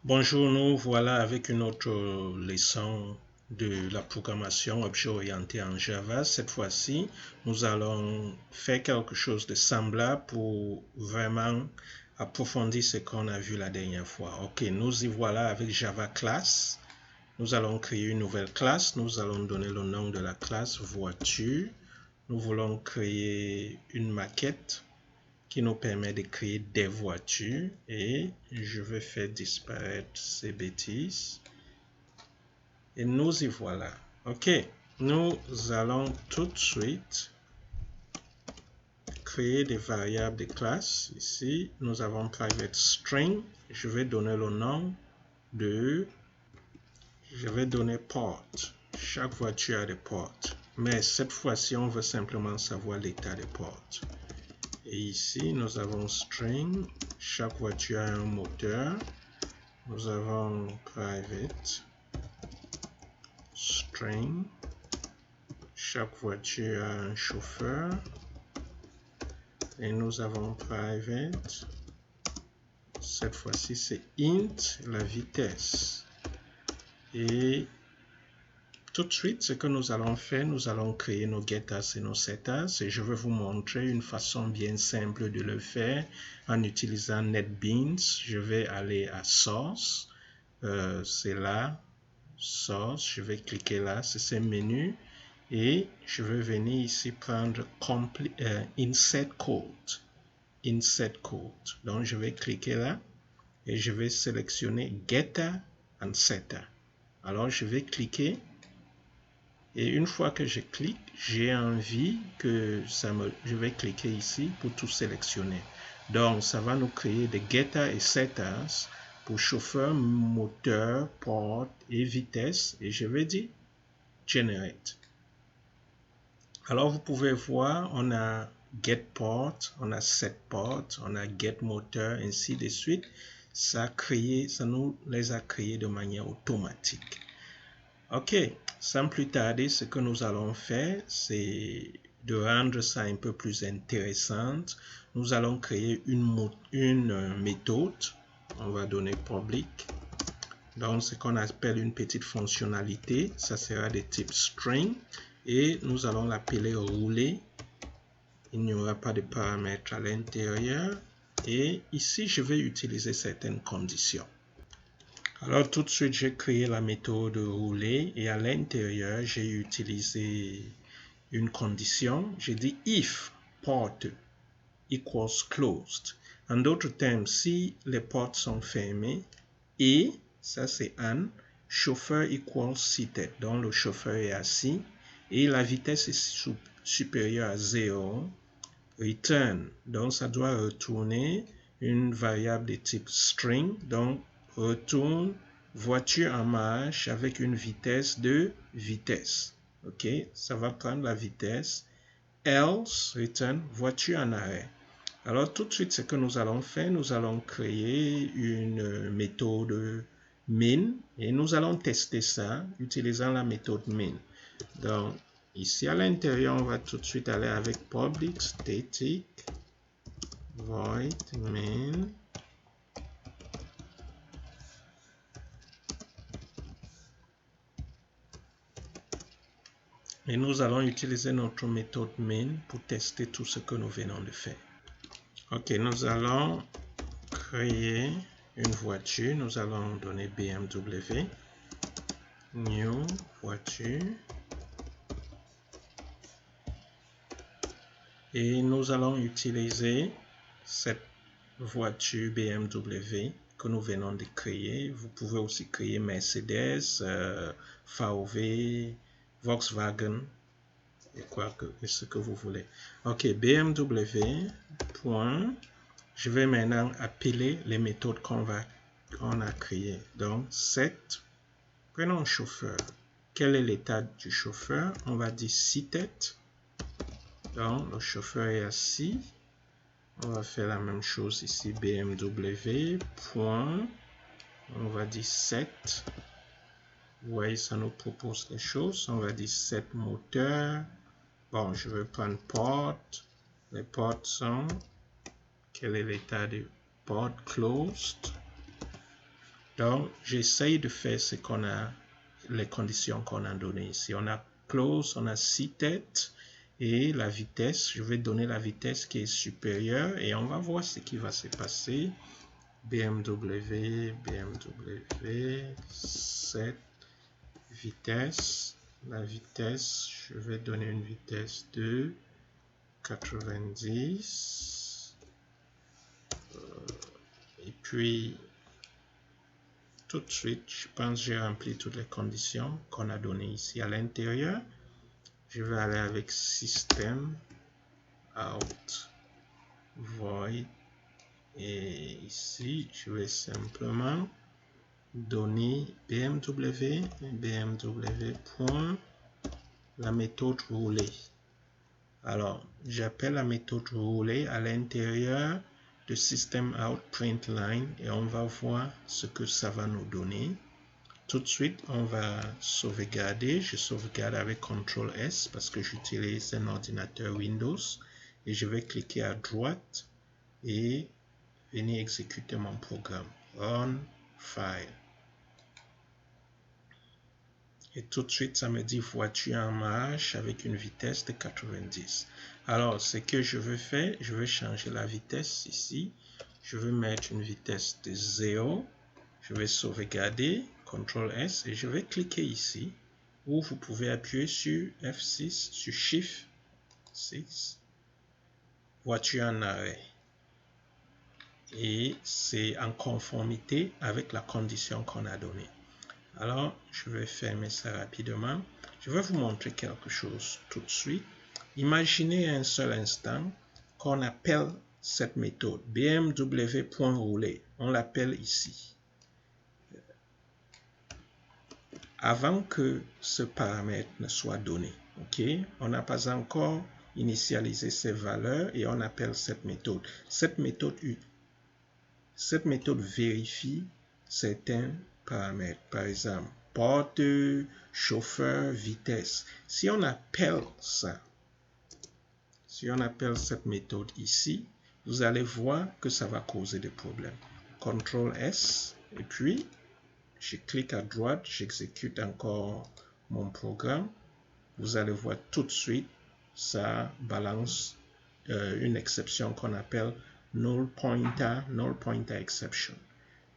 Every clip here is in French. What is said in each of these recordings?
Bonjour, nous voilà avec une autre leçon de la programmation objet orientée en Java. Cette fois-ci, nous allons faire quelque chose de semblable pour vraiment approfondir ce qu'on a vu la dernière fois. Ok, nous y voilà avec Java Class. Nous allons créer une nouvelle classe. Nous allons donner le nom de la classe voiture. Nous voulons créer une maquette qui nous permet de créer des voitures et je vais faire disparaître ces bêtises et nous y voilà. Ok, nous allons tout de suite créer des variables de classe. Ici nous avons private string, je vais donner le nom de, je vais donner port. Chaque voiture a des ports, mais cette fois-ci on veut simplement savoir l'état des ports. Et ici, nous avons string, chaque voiture a un moteur. Nous avons private string, chaque voiture a un chauffeur. Et nous avons private, cette fois-ci c'est int, la vitesse. Et tout de suite, ce que nous allons faire, nous allons créer nos getters et nos setters et je vais vous montrer une façon bien simple de le faire en utilisant NetBeans. Je vais aller à Source, c'est là, Source, je vais cliquer là, c'est ce menu et je vais venir ici prendre Insert Code. Insert Code. Donc je vais cliquer là et je vais sélectionner Getter and Setter. Alors je vais cliquer. Et une fois que je clique, j'ai envie que je vais cliquer ici pour tout sélectionner. Donc, ça va nous créer des getters et setters pour chauffeur, moteur, port et vitesse. Et je vais dire Generate. Alors, vous pouvez voir, on a get port, on a set port, on a get moteur, ainsi de suite. Ça nous les a créés de manière automatique. Ok, sans plus tarder, ce que nous allons faire, c'est de rendre ça un peu plus intéressante. Nous allons créer une méthode. On va donner public. Donc, ce qu'on appelle une petite fonctionnalité, ça sera de type string. Et nous allons l'appeler rouler. Il n'y aura pas de paramètres à l'intérieur. Et ici, je vais utiliser certaines conditions. Alors tout de suite, j'ai créé la méthode rouler et à l'intérieur, j'ai utilisé une condition. J'ai dit if port equals closed. En d'autres termes, si les portes sont fermées et, ça c'est and, chauffeur equals seated. Donc le chauffeur est assis et la vitesse est supérieure à 0. Return. Donc ça doit retourner une variable de type string. Donc retourne voiture en marche avec une vitesse de vitesse. Ok, ça va prendre la vitesse. Else, return, voiture en arrêt. Alors tout de suite, ce que nous allons faire, nous allons créer une méthode min et nous allons tester ça utilisant la méthode min. Donc ici à l'intérieur, on va tout de suite aller avec public static void min. Et nous allons utiliser notre méthode min pour tester tout ce que nous venons de faire. Ok, nous allons créer une voiture. Nous allons donner BMW. New voiture. Et nous allons utiliser cette voiture BMW que nous venons de créer. Vous pouvez aussi créer Mercedes, VW, Volkswagen et ce que vous voulez. Ok, BMW. Point. Je vais maintenant appeler les méthodes qu'on a créées. Donc, set. Prenons chauffeur. Quel est l'état du chauffeur? On va dire seated. Donc, le chauffeur est assis. On va faire la même chose ici. BMW. Point. On va dire set. Vous voyez, ça nous propose les choses. On va dire set moteur. Bon, je vais prendre port. Les ports sont... Quel est l'état du port? Closed. Donc, j'essaye de faire ce qu'on a, les conditions qu'on a données ici. On a close, on a seated et la vitesse. Je vais donner la vitesse qui est supérieure et on va voir ce qui va se passer. BMW, 7 vitesse. La vitesse, je vais donner une vitesse de 90. Et puis, tout de suite, je pense que j'ai rempli toutes les conditions qu'on a données ici à l'intérieur. Je vais aller avec System, Out, Void. Et ici, je vais simplement donner BMW, point, la méthode roulée. Alors, j'appelle la méthode roulée à l'intérieur de System Out Print Line et on va voir ce que ça va nous donner. Tout de suite, on va sauvegarder. Je sauvegarde avec CTRL S parce que j'utilise un ordinateur Windows et je vais cliquer à droite et venir exécuter mon programme. Run File. Et tout de suite, ça me dit voiture en marche avec une vitesse de 90. Alors, ce que je veux faire, je vais changer la vitesse ici. Je vais mettre une vitesse de 0. Je vais sauvegarder, CTRL S, et je vais cliquer ici, où vous pouvez appuyer sur F6, sur Shift 6, voiture en arrêt. Et c'est en conformité avec la condition qu'on a donnée. Alors, je vais fermer ça rapidement. Je vais vous montrer quelque chose tout de suite. Imaginez un seul instant qu'on appelle cette méthode BMW.rouler. On l'appelle ici. Avant que ce paramètre ne soit donné, ok, on n'a pas encore initialisé ces valeurs et on appelle cette méthode. Cette méthode vérifie certains paramètres, par exemple porte, chauffeur, vitesse. Si on appelle ça, si on appelle cette méthode ici, vous allez voir que ça va causer des problèmes. CTRL S et puis je clique à droite, j'exécute encore mon programme. Vous allez voir tout de suite, ça balance une exception qu'on appelle null pointer exception.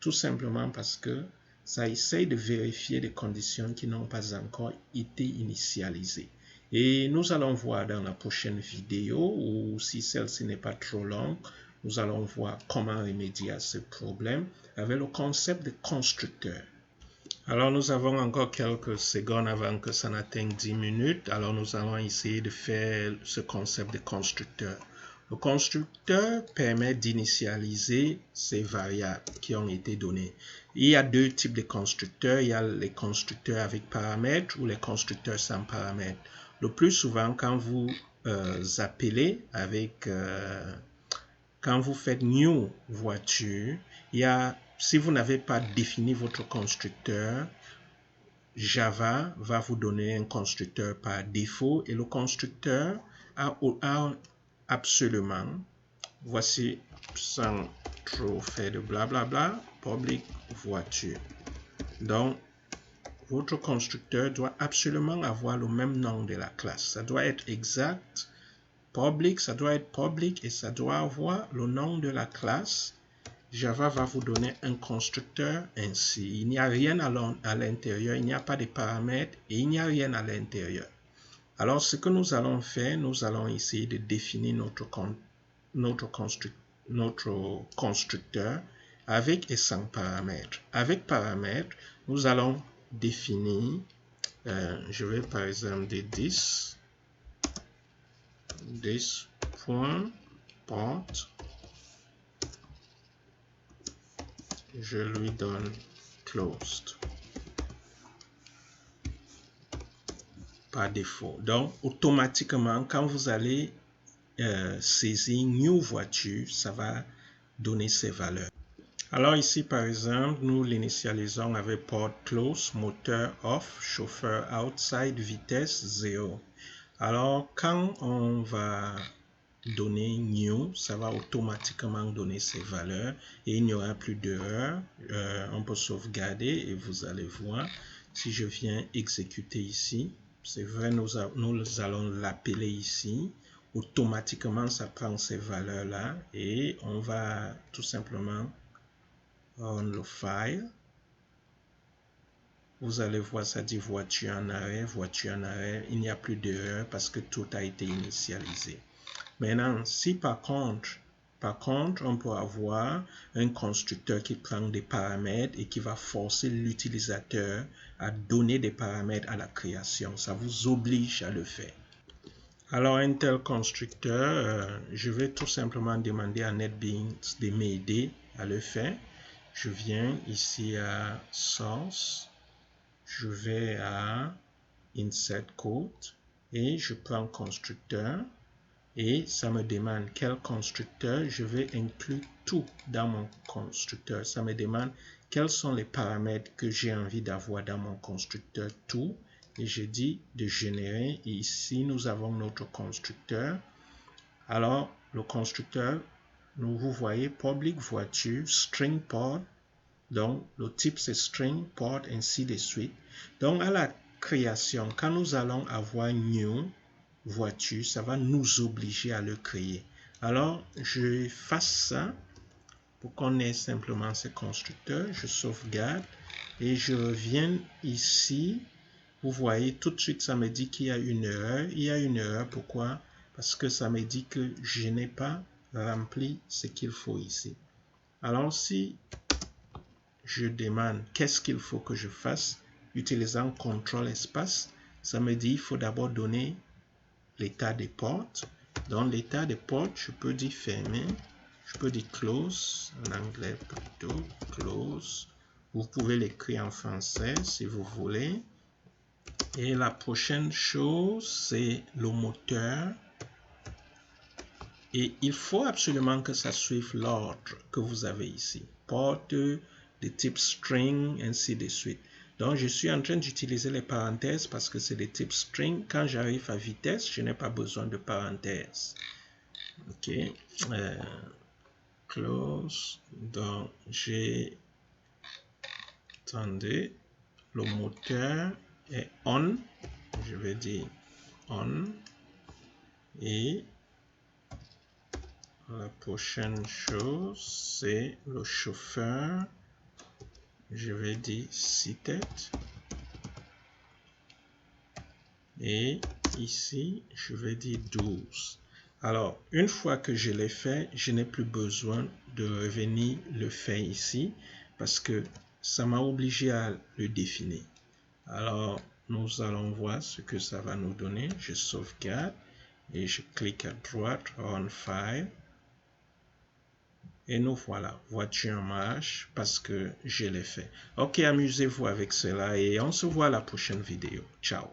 Tout simplement parce que ça essaye de vérifier des conditions qui n'ont pas encore été initialisées. Et nous allons voir dans la prochaine vidéo, ou si celle-ci n'est pas trop longue, nous allons voir comment remédier à ce problème avec le concept de constructeur. Alors nous avons encore quelques secondes avant que ça n'atteigne 10 minutes. Alors nous allons essayer de faire ce concept de constructeur. Le constructeur permet d'initialiser ces variables qui ont été données. Il y a deux types de constructeurs. Il y a les constructeurs avec paramètres ou les constructeurs sans paramètres. Le plus souvent, quand vous appelez avec... quand vous faites new voiture, il y a... Si vous n'avez pas défini votre constructeur, Java va vous donner un constructeur par défaut et le constructeur a absolument, voici sans trop faire de blablabla, public voiture. Donc, votre constructeur doit absolument avoir le même nom de la classe. Ça doit être exact, public, ça doit être public et ça doit avoir le nom de la classe. Java va vous donner un constructeur ainsi. Il n'y a rien à l'intérieur, il n'y a pas de paramètres et il n'y a rien à l'intérieur. Alors, ce que nous allons faire, nous allons essayer de définir notre constructeur avec et sans paramètres. Avec paramètres, nous allons définir, je vais par exemple dire 10.port. Je lui donne closed par défaut. Donc, automatiquement, quand vous allez saisir new voiture, ça va donner ces valeurs. Alors ici, par exemple, nous l'initialisons avec port close, moteur off, chauffeur outside, vitesse 0. Alors, quand on va donner new, ça va automatiquement donner ces valeurs et il n'y aura plus d'erreur. On peut sauvegarder et vous allez voir, si je viens exécuter ici, c'est vrai, nous allons l'appeler ici. Automatiquement, ça prend ces valeurs-là et on va tout simplement run le file. Vous allez voir, ça dit voiture en arrêt, voiture en arrêt. Il n'y a plus d'erreur parce que tout a été initialisé. Maintenant, si par contre, on peut avoir un constructeur qui prend des paramètres et qui va forcer l'utilisateur à donner des paramètres à la création. Ça vous oblige à le faire. Alors, un tel constructeur, je vais tout simplement demander à NetBeans de m'aider à le faire. Je viens ici à Source, je vais à Insert Code et je prends constructeur et ça me demande quel constructeur. Je vais inclure tout dans mon constructeur. Ça me demande quels sont les paramètres que j'ai envie d'avoir dans mon constructeur tout. Et je dis de générer. Et ici, nous avons notre constructeur. Alors, le constructeur, vous voyez, public voiture, string port. Donc, le type, c'est string, port, ainsi de suite. Donc, à la création, quand nous allons avoir new voiture, ça va nous obliger à le créer. Alors, je fasse ça pour qu'on ait simplement ces constructeurs. Je sauvegarde et je reviens ici. Vous voyez, tout de suite, ça me dit qu'il y a une erreur. Il y a une erreur, pourquoi? Parce que ça me dit que je n'ai pas rempli ce qu'il faut ici. Alors, si je demande qu'est-ce qu'il faut que je fasse, utilisant CTRL espace, ça me dit qu'il faut d'abord donner l'état des portes. Dans l'état des portes, je peux dire fermer, je peux dire close, en anglais plutôt, close. Vous pouvez l'écrire en français si vous voulez. Et la prochaine chose, c'est le moteur. Et il faut absolument que ça suive l'ordre que vous avez ici. Porte de type string, ainsi de suite. Donc, je suis en train d'utiliser les parenthèses parce que c'est de type string. Quand j'arrive à vitesse, je n'ai pas besoin de parenthèses. OK. Close. Donc, j'ai... Attendez. Le moteur est on. Je vais dire on. Et la prochaine chose, c'est le chauffeur. Je vais dire seated. Et ici, je vais dire 12. Alors, une fois que je l'ai fait, je n'ai plus besoin de revenir le faire ici parce que ça m'a obligé à le définir. Alors, nous allons voir ce que ça va nous donner. Je sauvegarde et je clique à droite, Run File. Et nous voilà, voiture en marche parce que je l'ai fait. Ok, amusez-vous avec cela et on se voit à la prochaine vidéo. Ciao.